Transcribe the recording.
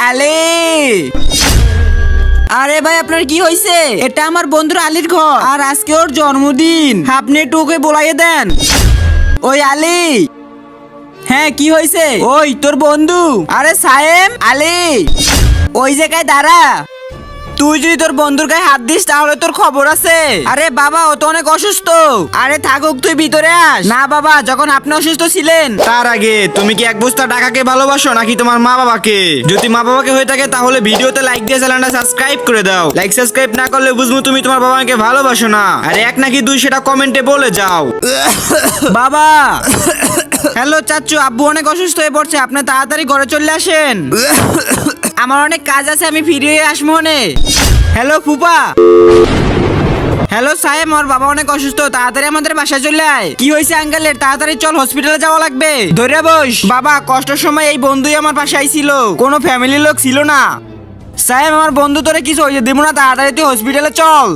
আলী। আরে ভাই আপনার কি হয়েছে? এটা আমার বন্ধুর আলীর ঘর, আর আজকে ওর জন্মদিন। আপনি একটু ওকে বলাইয়ে দেন। ওই আলী। হ্যাঁ কি হয়েছে? ওই তোর বন্ধু। আরে সায়েম। আলী ওই জায়গায় দাঁড়া। তুই যদি তোর বন্ধুর গায়ে হাত দিস তাহলে তোর খবর আছে। আরে বাবা ও তো অনেক অসুস্থ। আরে থাকুক, তুই ভিতরে আস। না বাবা, যখন আপনি অসুস্থ ছিলেন। তার আগে তুমি কি এক বস্তা টাকাকে ভালোবাসো নাকি তোমার মা বাবাকে? যদি মা বাবাকে হয়ে থাকে তাহলে ভিডিওতে লাইক দিয়ে চ্যানেলটা সাবস্ক্রাইব করে দাও। লাইক সাবস্ক্রাইব না করলে বুঝবো তুমি তোমার বাবাকে ভালোবাসো না। আর এক নাকি দুই সেটা কমেন্টে বলে যাও। বাবা। হ্যালো চাচু, আব্বু অনেক অসুস্থ হয়ে পড়ছে, আপনি তাড়াতাড়ি ঘরে চলে আসেন। আমার অনেক কাজ আছে, আমি ফিরে আসবো মনে। হ্যালো ফুপা। হ্যালো সাহেব, আমার বাবা অনেক অসুস্থ, তাড়াতাড়ি আমাদের বাসায় চলে আয়। কি হয়েছে আঙ্কেলের? তাড়াতাড়ি চল, হসপিটালে যাওয়া লাগবে। ধরে বস। বাবা কষ্টের সময় এই বন্ধুই আমার পাশে আইছিল, কোনো ফ্যামিলির লোক ছিল না। সাহেব আমার বন্ধু তোরে কিছু হয়েছে দিব না, তাড়াতাড়ি তুই হসপিটালে চল।